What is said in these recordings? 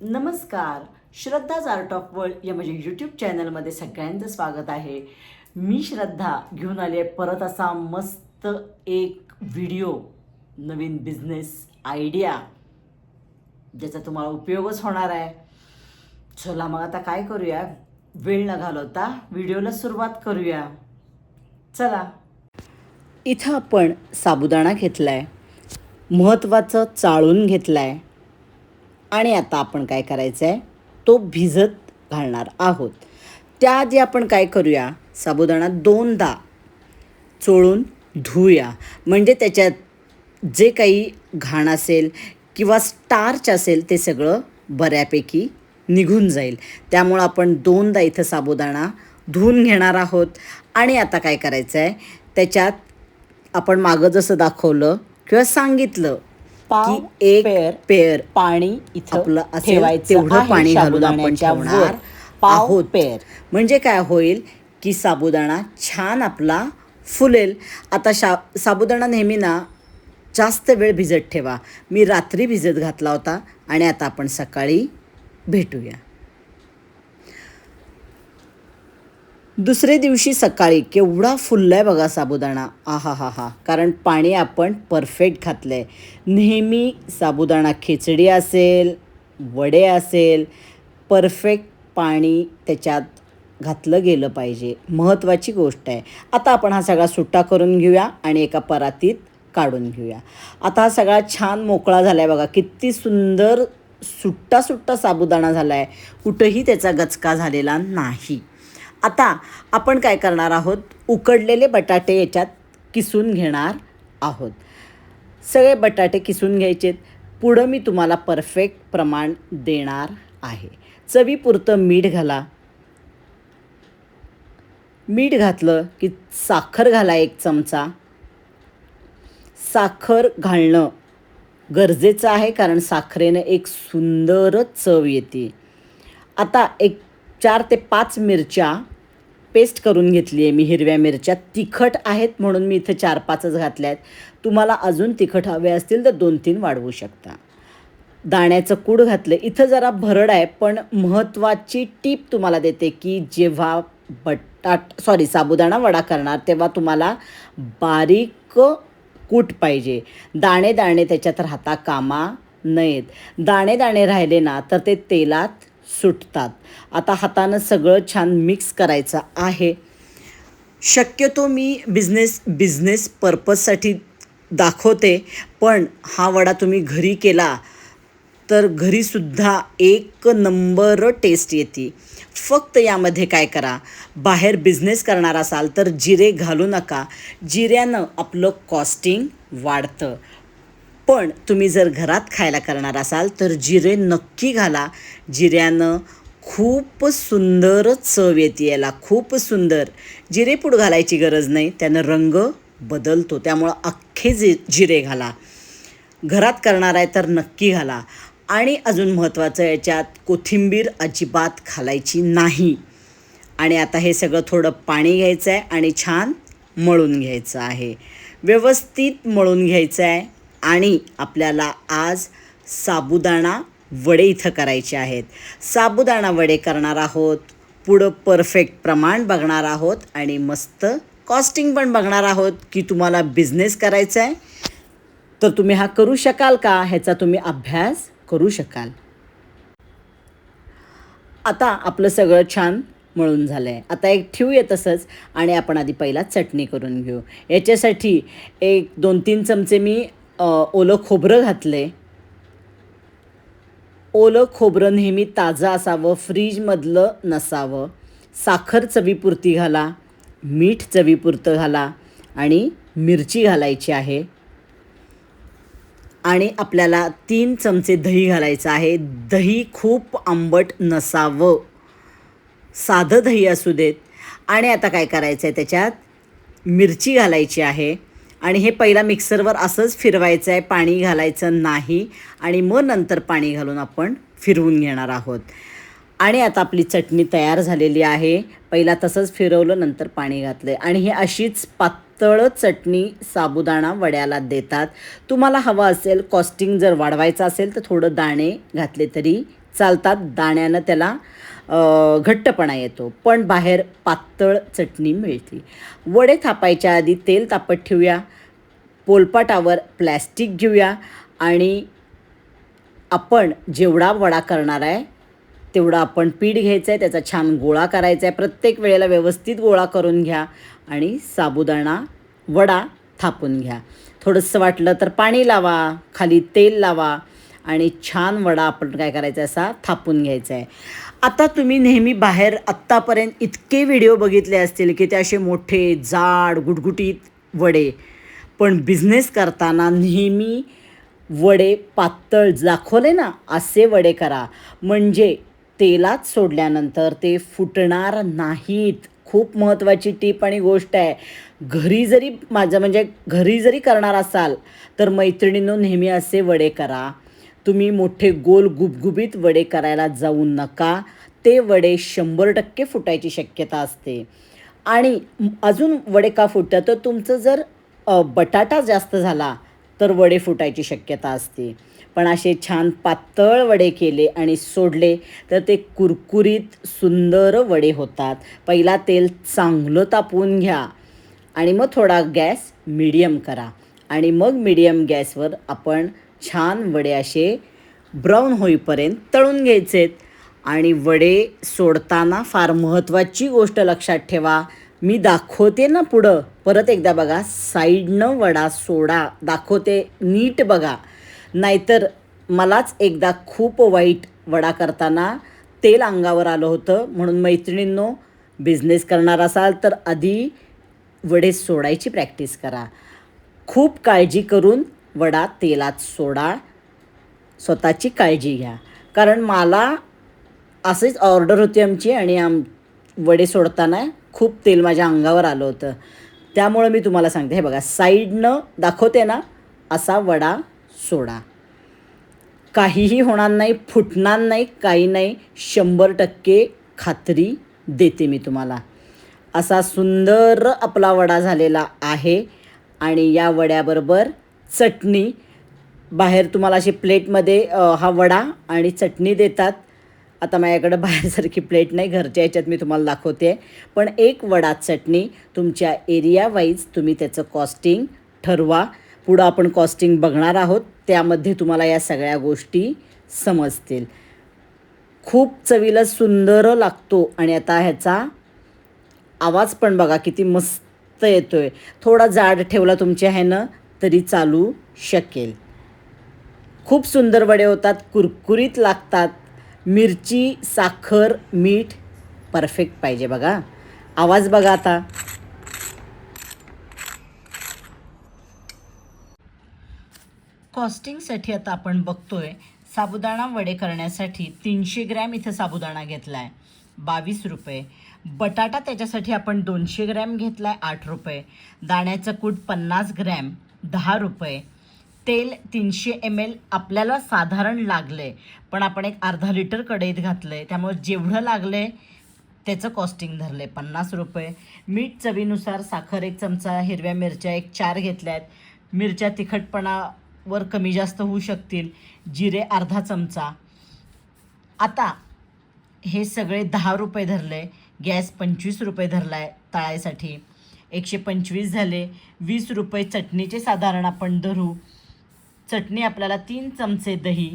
नमस्कार. श्रद्धाज art of world या माझ्या यूट्यूब चॅनलमध्ये सगळ्यांचं स्वागत आहे. मी श्रद्धा घेऊन आली आहे परत असा मस्त एक व्हिडिओ, नवीन बिझनेस आयडिया ज्याचा तुम्हाला उपयोगच होणार आहे. चला मग आता काय करूया, वेळ न घालवता व्हिडिओला सुरुवात करूया. चला. इथं आपण साबुदाणा घेतला आहे, महत्त्वाचं चाळून घेतला आहे आणि आता आपण काय करायचं आहे, तो भिजत घालणार आहोत. त्याआधी आपण काय करूया, साबुदाणा दोनदा चोळून धुया, म्हणजे त्याच्यात जे काही घाण असेल किंवा स्टार्च असेल ते सगळं बऱ्यापैकी निघून जाईल. त्यामुळं आपण दोनदा इथं साबुदाणा धुवून घेणार आहोत. आणि आता काय करायचं आहे, त्याच्यात आपण मागं जसं दाखवलं किंवा सांगितलं की एक पेअर पाणी इथं आपलं ठेवायचं, तेवढं पाणी घालून आपण ठेवणार आहोत. पेअर म्हणजे काय होईल की साबुदाणा छान आपला फुलेल. आता साबुदाणा नेहमी ना जास्त वेळ भिजत ठेवा. मी रात्री भिजत घातला होता आणि आता आपण सकाळी भेटूया. दुसरे दिवशी सकाळी केवढा फुललाय बघा साबुदाणा. आहा हा हा, कारण पाणी आपण परफेक्ट घातलं आहे. नेहमी साबुदाणा खिचडी असेल, वडे असेल, परफेक्ट पाणी त्याच्यात घातलं गेलं पाहिजे, महत्त्वाची गोष्ट आहे. आता आपण हा सगळा सुट्टा करून घेऊया आणि एका परातीत काढून घेऊया. आता हा सगळा छान मोकळा झाला आहे बघा, किती सुंदर सुट्टा सुट्टा साबुदाणा झाला आहे, कुठंही त्याचा गचका झालेला नाही. आता आपण काय करणार आहोत, उकडलेले बटाटे याच्यात किसून घेणार आहोत. सगळे बटाटे किसून घ्यायचेत. पुढं मी तुम्हाला परफेक्ट प्रमाण देणार आहे. चवीपुरतं मीठ घाला. मीठ घातलं की साखर घाला 1 चमचा. साखर घालणं गरजेचं आहे, कारण साखरेनं एक सुंदरच चव येते. आता 4 ते 5 मिरच्या पेस्ट करून घेतली आहे मी, हिरव्या मिरच्या. तिखट आहेत म्हणून मी इथं 4-5च घातल्या आहेत. तुम्हाला अजून तिखट हवे असतील तर 2-3 वाढवू शकता. दाण्याचं कूड घातलं. इथं जरा भरड आहे, पण महत्त्वाची टीप तुम्हाला देते की जेव्हा साबुदाणा वडा करणार तेव्हा तुम्हाला बारीक कूट पाहिजे. दाणे दाणे त्याच्यात राहता कामा नयेत. दाणे दाणे राहिले ना तर ते तेलात सुटतात. आता हातानं सगळं छान मिक्स करायचं आहे. शक्यतो मी बिझनेस पर्पजसाठी दाखवते, पण हा वडा तुम्ही घरी केला तर घरीसुद्धा एक नंबर टेस्ट येते. फक्त यामध्ये काय करा, बाहेर बिझनेस करणार असाल तर जिरे घालू नका. जिऱ्यानं आपलं कॉस्टिंग वाढतं. पण तुम्ही जर घरात खायला करणार असाल तर जिरे नक्की घाला. जिऱ्यानं खूप सुंदर चव येते याला, खूप सुंदर. जिरेपूड घालायची गरज नाही, त्यानं रंग बदलतो. त्यामुळं अख्खे जिरे घाला. घरात करणार आहे तर नक्की घाला. आणि अजून महत्त्वाचं, याच्यात कोथिंबीर अजिबात घालायची नाही. आणि आता हे सगळं थोडं पाणी घ्यायचं आहे आणि छान मळून घ्यायचं आहे. व्यवस्थित मळून घ्यायचं आहे. आणि आपल्याला आज साबुदाणा वडे इथं करायचे आहेत. साबुदाणा वडे करणार आहोत. पुढं परफेक्ट प्रमाण बघणार आहोत आणि मस्त कॉस्टिंग पण बघणार आहोत की तुम्हाला बिझनेस करायचा आहे तर तुम्ही हा करू शकाल का, ह्याचा तुम्ही अभ्यास करू शकाल. आता आपलं सगळं छान मळून झालं आहे. आता एक ठेवूया तसंच आणि आपण आधी पहिला चटणी करून घेऊ. याच्यासाठी 1-2-3 चमचे मी ओलं खोबरं घातले. ओलं खोबरं नेहमी ताजं असावं, फ्रीजमधलं नसावं. साखर चवीपुरती घाला. मीठ चवीपुरतं घाला आणि मिरची घालायची आहे. आणि आपल्याला 3 चमचे दही घालायचं आहे. दही खूप आंबट नसावं, साधं दही असू देत. आणि आता काय करायचं आहे, त्याच्यात मिरची घालायची आहे. आणि हे पहिला मिक्सरवर असंच फिरवायचं आहे, पाणी घालायचं नाही. आणि मग नंतर पाणी घालून आपण फिरवून घेणार आहोत. आणि आता आपली चटणी तयार झालेली आहे. पहिला तसंच फिरवलं, नंतर पाणी घातलं. आणि हे अशीच पातळ चटणी साबुदाणा वड्याला देतात. तुम्हाला हवं असेल, कॉस्टिंग जर वाढवायचं असेल तर थोडं दाणे घातले तरी चालतात, दाण्यानं त्याला घट्टपणा येतो. पण बाहेर पातळ चटणी मिळते. वडे थापायच्या आधी तेल तापत ठेवूया, पोलपाटावर प्लॅस्टिक घेऊया आणि आपण जेवढा वडा करणार आहे तेवढा आपण पीठ घ्यायचं आहे, त्याचा छान गोळा करायचा आहे. प्रत्येक वेळेला व्यवस्थित गोळा करून घ्या आणि साबुदाणा वडा थापून घ्या. थोडंसं वाटलं तर पाणी लावा, खाली तेल लावा आणि छान वडा आपण काय करायचा असा थापून घ्यायचा आहे. आता तुम्ही नेहमी बाहेर आत्तापर्यंत इतके व्हिडिओ बघितले असतील की ते असे मोठे जाड गुटगुटीत वडे, पण बिझनेस करताना नेहमी वडे पातळ दाखवले ना असे वडे करा, म्हणजे तेलात सोडल्यानंतर ते फुटणार नाहीत. खूप महत्त्वाची टीप आणि गोष्ट आहे. घरी जरी करणार असाल तर मैत्रिणींनो नेहमी असे वडे करा. तुम्ही मोठे गोल गुबगुबीत वडे करायला जाऊ नका. ते वडे 100% फुटायची शक्यता असते. आणि अजून वडे का फुटतात तर तुमचं जर बटाटा जास्त झाला तर वडे फुटायची शक्यता असते. पण असे छान पातळ वडे केले आणि सोडले तर ते कुरकुरीत सुंदर वडे होतात. पहिला तेल चांगलं तापवून घ्या आणि मग थोडा गॅस मीडियम करा आणि मग मीडियम गॅसवर आपण छान वडे असे ब्राऊन होईपर्यंत तळून घ्यायचेत. आणि वडे सोडताना फार महत्त्वाची गोष्ट लक्षात ठेवा. मी दाखवते ना पुढं, परत एकदा बघा, साईडनं वडा सोडा, दाखवते नीट बघा. नाहीतर मलाच एकदा खूप वाईट वडा करताना तेल अंगावर आलं होतं. म्हणून मैत्रिणींनो, बिझनेस करणार असाल तर आधी वडे सोडायची प्रॅक्टिस करा. खूप काळजी करून वडा तेलात सोडा. स्वतःची काळजी घ्या. कारण मला असेच ऑर्डर होती आमची आणि वडे सोडताना खूप तेल माझ्या अंगावर आलं होतं. त्यामुळं मी तुम्हाला सांगते, हे बघा, साईडनं दाखवते ना असा वडा सोडा. काहीही होणार नाही, फुटणार नाही, काही नाही. 100% खात्री देते मी तुम्हाला. असा सुंदर आपला वडा झालेला आहे. आणि या वड्याबरोबर चटणी, बाहेर तुम्हाला अशी प्लेटमध्ये हा वडा आणि चटणी देतात. आता माझ्याकडं बाहेरसारखी प्लेट नाही, घरच्या ह्याच्यात मी तुम्हाला दाखवते. पण एक वडा चटणी तुमच्या एरिया वाईज तुम्ही त्याचं कॉस्टिंग ठरवा. पुढं आपण कॉस्टिंग बघणार आहोत, त्यामध्ये तुम्हाला या सगळ्या गोष्टी समजतील. खूप चवीला सुंदर लागतो. आणि आता ह्याचा आवाज पण बघा किती मस्त येतो आहे. थोडा जाड ठेवला तुमच्या ह्यानं तरी चालू शकेल. खूप सुंदर वडे होतात, कुरकुरीत लागतात. मिरची, साखर, मीठ परफेक्ट पाहिजे बघा. आवाज बघा आता. कॉस्टिंगसाठी आता आपण बघतोय, साबुदाणा वडे करण्यासाठी 300 ग्रॅम इथं साबुदाणा घेतला आहे, 22 रुपये. बटाटा त्याच्यासाठी आपण 200 ग्रॅम घेतला आहे, 8 रुपये. दाण्याचं कूट 50 ग्रॅम, 10 रुपये. तेल 300 ml आपल्याला साधारण लागलं आहे, पण आपण एक अर्धा लिटर कढईत घातलं आहे, त्यामुळे जेवढं लागलं आहे त्याचं कॉस्टिंग धरलं आहे, 50 रुपये. मीठ चवीनुसार, साखर 1 चमचा, हिरव्या मिरच्या 4 घेतल्या आहेत. मिरच्या तिखटपणावर कमी जास्त होऊ शकतील. जिरे अर्धा चमचा. आता हे सगळे 10 रुपये धरले. गॅस 25 रुपये धरला आहे तळायसाठी, 125 झाले. 20 रुपये चटणीचे साधारण आपण धरू. चटणी आपल्याला 3 चमचे दही,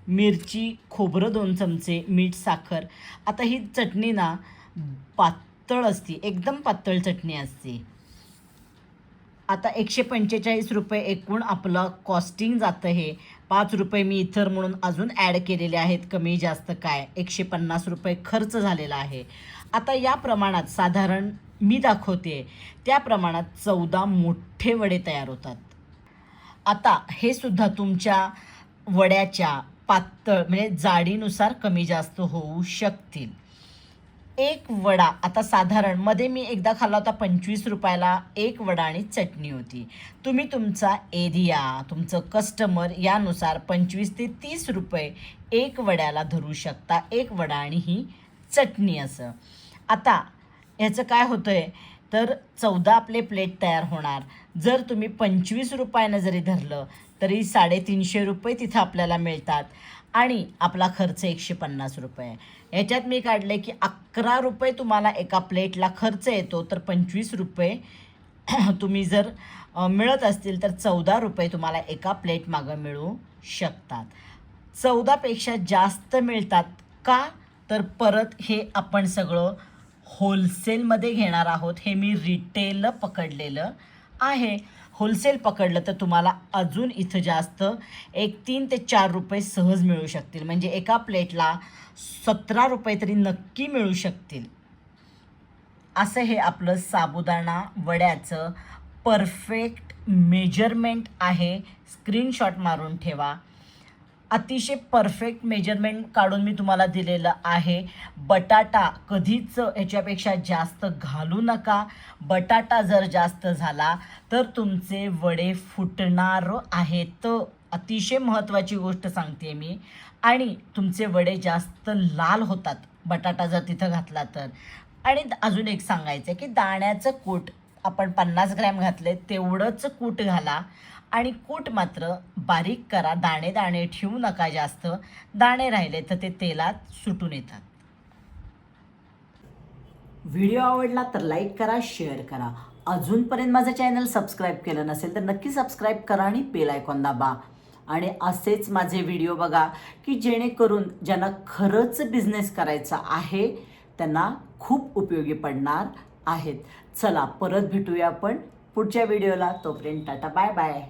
मिरची, खोबरं 2 चमचे, मीठ, साखर. आता ही चटणी ना पातळ असते, एकदम पातळ चटणी असते. आता 145 रुपये एकूण आपलं कॉस्टिंग जातं. हे 5 रुपये मी इतर म्हणून अजून ॲड केलेले आहेत, कमी जास्त काय, 150 रुपये खर्च झालेला आहे. आता या प्रमाणात साधारण मी दाखवते त्या प्रमाणात 14 मोठे वडे तयार होतात. आता हे सुद्धा तुमच्या वड्याच्या पातळ म्हणजे जाडीनुसार कमी जास्त होऊ शकतील. एक वडा आता साधारण मध्ये मी एकदा खाल्ला होता 25 रुपयाला एक वडा आणि चटणी होती. तुम्ही तुमचा एरिया, तुमचं कस्टमर यानुसार 25 ते 30 रुपये एक वड्याला धरू शकता, एक वडा आणि ही चटणी असं. आता ह्याचं काय होतं आहे तर 14 आपले प्लेट तयार होणार. जर तुम्ही 25 रुपयानं जरी धरलं तरी 350 रुपये तिथं आपल्याला मिळतात. आणि आपला खर्च 150 रुपये. याच्यात मी काढले की 11 रुपये तुम्हाला एका प्लेटला खर्च येतो, तर 25 रुपये तुम्ही जर मिळत असतील तर 14 रुपये तुम्हाला एका प्लेट मागं मिळू शकतात. 14पेक्षा जास्त मिळतात का? तर परत हे आपण सगळं होलसेलमध्ये घेणार आहोत. हे मी रिटेल पकडलेलं आहे. होलसेल पकडलं तर तुम्हाला अजून इथं जास्त एक 3 ते 4 रुपये सहज मिळू शकतील. म्हणजे एका प्लेटला 17 रुपये तरी नक्की मिळू शकतील. असं हे आपलं साबुदाणा वड्याचं परफेक्ट मेजरमेंट आहे. स्क्रीनशॉट मारून ठेवा. अतिशय परफेक्ट मेजरमेंट काढून मी तुम्हाला दिलेलं आहे. बटाटा कधीच ह्याच्यापेक्षा जास्त घालू नका. बटाटा जर जास्त झाला तर तुमचे वडे फुटणार आहेत. अतिशय महत्त्वाची गोष्ट सांगते मी. आणि तुमचे वडे जास्त लाल होतात बटाटा जर तिथं घातला तर. आणि अजून एक सांगायचं आहे की दाण्याचं कूट आपण 50 ग्रॅम घातले तेवढंच कूट घाला. आणि कूट मात्र बारीक करा. दाणे दाणे ठेवू नका जास्त. दाणे राहिले तर ते तेलात सुटून येतात. व्हिडिओ आवडला तर लाईक करा, शेअर करा. अजूनपर्यंत माझं चॅनल सबस्क्राईब केलं नसेल तर नक्की सबस्क्राईब करा आणि बेल आयकॉन दाबा. आणि असेच माझे व्हिडिओ बघा की जेणेकरून ज्यांना खरंच बिझनेस करायचा आहे त्यांना खूप उपयोगी पडणार आहेत. चला परत भेटूया आपण पुढच्या व्हिडिओला. तोपर्यंत टाटा बाय बाय.